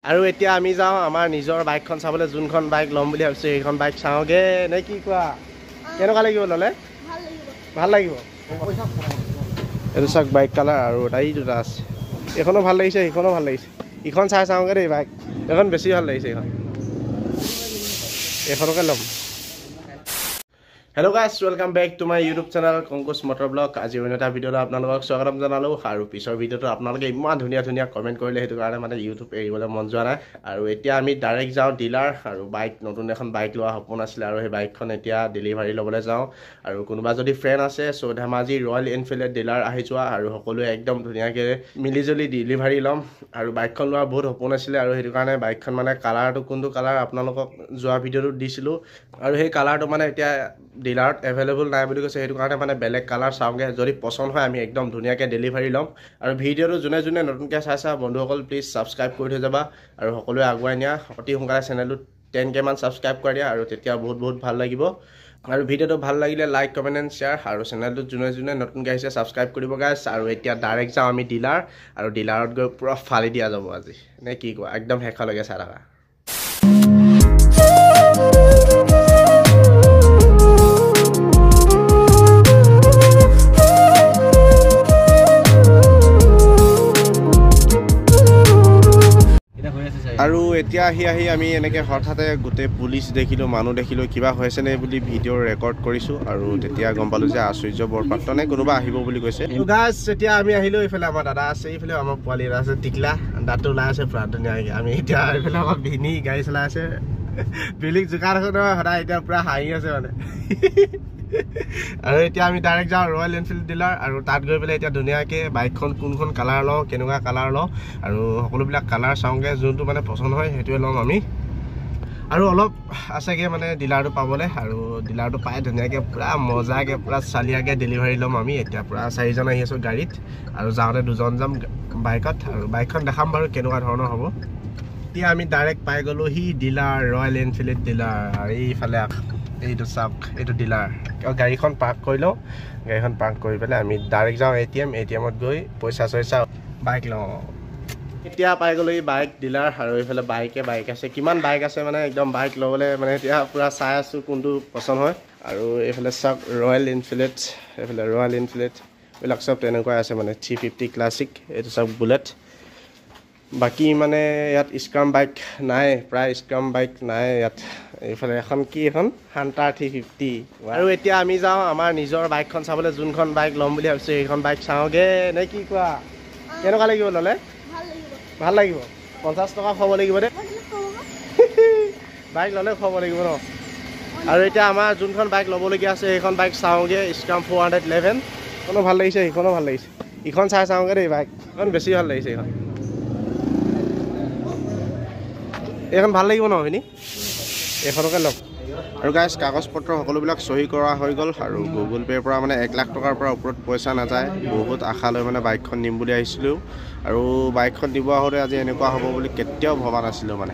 আৰু এতিয়া আমি যাওঁ আমাৰ নিজৰ বাইকখন চাবলৈ যোনখন বাইক ল'ম বুলি ভাবিছোঁ সেইখন বাইক চাওঁগে নে কি কোৱা কেনেকুৱা লাগিব ল'লে ভাল লাগিব এইটো চাওক বাইক কালাৰ আৰু এই দুটা আছে এইখনো ভাল লাগিছে সেইখনো ভাল লাগিছে ইখন চাই চাওঁগে দেই বাইক এখন বেছি ভাল লাগিছে এইখনকে ল'ম Hello guys, welcome back to my YouTube channel Konkus Motor Vlog. আজি এটা ভিডিঅ'ত আপোনালোকক স্বাগতম জনালোঁ আৰু পিছৰ ভিডিঅ'টো আপোনালোকে ইমান ধুনীয়া কমেন্ট কৰিলে সেইটো কাৰণে মানে YouTube এৰিবলৈ মন যোৱা নাই আৰু এতিয়া আমি ডাইৰেক্ট যাওঁ ডিলাৰ আৰু বাইক নতুন এখন বাইক লোৱা সপোন আছিল আৰু সেই বাইকখন এতিয়া ডেলিভাৰী ল'বলৈ যাওঁ আৰু কোনোবা যদি ফ্ৰেণ্ড আছে so Dhemaji royal Enfield dealer আহি যোৱা আৰু সকলোৱে একদম ধুনীয়াকৈ মিলিজুলি ডেলিভাৰী ল'ম আৰু বাইকখন লোৱাৰ বহুত সপোন আছিলে আৰু সেইটো কাৰণে বাইকখন মানে কালাৰটো কোনটো কালাৰ আপোনালোকক যোৱা ভিডিঅ'টোত দিছিলোঁ আৰু সেই কালাৰটো মানে এতিয়া ডিলাৰত এভেইলেবল নাই বুলি কৈছে সেইটো কাৰণে মানে বেলেগ কালাৰ চাওঁগে যদি পছন্দ হয় আমি একদম ধুনীয়াকৈ ডেলিভাৰী ল'ম আৰু ভিডিঅ'টো যোনে নতুনকৈ চাইছা বন্ধুসকল প্লিজ ছাবস্ক্ৰাইব কৰি থৈ যাবা আৰু সকলোৱে আগুৱাই নিয়া অতি সোনকালে চেনেলটো 10K মান ছাবস্ক্ৰাইব কৰি দিয়া আৰু তেতিয়া বহুত ভাল লাগিব আৰু ভিডিঅ'টো ভাল লাগিলে লাইক কমেণ্ট এণ্ড শ্বেয়াৰ আৰু চেনেলটো যোনে নতুনকৈ আহিছে ছাবস্ক্ৰাইব কৰিব গাইছ আৰু এতিয়া ডাইৰেক্ট যাওঁ আমি ডিলাৰ আৰু ডিলাৰত গৈ পুৰা ফালি দিয়া যাব আজি নে কি কোৱা একদম শেষলৈকে চাই থাকা আৰু এতিয়া আহি আমি এনেকৈ হঠাতে গোটেই পুলিচ দেখিলোঁ মানুহ দেখিলোঁ কিবা হৈছে নে বুলি ভিডিঅ' ৰেকৰ্ড কৰিছোঁ আৰু তেতিয়া গম পালোঁ যে আশ্চৰ্য বৰপাত্ৰ নে কোনোবা আহিব বুলি কৈছে গাইছ এতিয়া আমি আহিলোঁ এইফালে আমাৰ দাদা আছে এইফালে আমাৰ পোৱালি এটা আছে টিকলা দাঁতটো ওলাই আছে পুৰা ধুনীয়াকৈ আমি এতিয়া এইফালে আমাৰ ভিনি গাড়ী চলাই আছে বিলিক জোকাৰ আছে নহয় সদায় এতিয়া পুৰা হাঁহি আছে মানে আৰু এতিয়া আমি ডাইৰেক্ট যাওঁ ৰয়েল এনফিল্ড ডিলাৰ আৰু তাত গৈ পেলাই এতিয়া ধুনীয়াকৈ বাইকখন কোনখন কালাৰ লওঁ কেনেকুৱা কালাৰ লওঁ আৰু সকলোবিলাক কালাৰ চাওঁগৈ যোনটো মানে পচন্দ হয় সেইটোৱে ল'ম আমি আৰু অলপ আছেগৈ মানে ডিলাৰটো পাবলৈ আৰু ডিলাৰটো পাই ধুনীয়াকৈ পুৰা মজাকৈ পুৰা চালিয়াকৈ ডেলিভাৰী ল'ম আমি এতিয়া পুৰা 4জন আহি আছোঁ গাড়ীত আৰু যাওঁতে 2জন যাম বাইকত আৰু বাইকখন দেখাম বাৰু কেনেকুৱা ধৰণৰ হ'ব এতিয়া আমি ডাইৰেক্ট পাই গ'লোঁ ডিলাৰ ৰয়েল এনফিল্ড ডিলাৰ আৰু এইফালে এইটো চাওক এইটো ডিলাৰ গাড়ীখন পাৰ্ক কৰি লওঁ গাড়ীখন পাৰ্ক কৰি পেলাই আমি ডাইৰেক্ট যাওঁ ATMত গৈ পইচা বাইক লওঁ এতিয়া পাই গ'লোঁ এই বাইক ডিলাৰ আৰু এইফালে বাইক আছে কিমান বাইক আছে মানে একদম বাইক ল'বলৈ মানে এতিয়া পূৰা চাই আছোঁ কোনটো পচন্দ হয় আৰু এইফালে চাওক ৰয়েল এনফিল্ড এইবিলাক চব তেনেকুৱাই আছে মানে 350 ক্লাছিক এইটো চাওক বুলেট বাকী মানে ইয়াত স্ক্ৰাম বাইক নাই প্ৰায় স্ক্ৰাম বাইক নাই ইয়াত এইফালে এখন হান্টাৰ 350 আৰু এতিয়া আমি যাওঁ আমাৰ নিজৰ বাইকখন চাবলৈ যোনখন বাইক ল'ম বুলি ভাবিছোঁ সেইখন বাইক চাওঁগে নে কি কোৱা কেনেকুৱা লাগিব ল'লে ভাল লাগিব 50 টকা খুৱাব লাগিব দে বাইক ল'লে খুৱাব লাগিব ন আৰু এতিয়া আমাৰ যোনখন বাইক ল'বলগীয়া আছে সেইখন বাইক চাওঁগে স্ক্ৰাম 411 খনো ভাল লাগিছে সেইখনো ভাল লাগিছে ইখন চাই চাওঁগে দেই বাইক এখন বেছি ভাল লাগিছে এইখন ভাল লাগিব ন ভিনি এইখনকে ল'ম আৰু গাইছ কাগজ পত্ৰ সকলোবিলাক চহী কৰা হৈ গ'ল আৰু গুগল পে'ৰ পৰা মানে 1 লাখ টকাৰ পৰা ওপৰত পইচা নাযায় বহুত আশা লৈ মানে বাইকখন নিম বুলি আহিছিলোঁ আৰু বাইকখন দিব আহোঁতে আজি এনেকুৱা হ'ব বুলি কেতিয়াও ভবা নাছিলোঁ মানে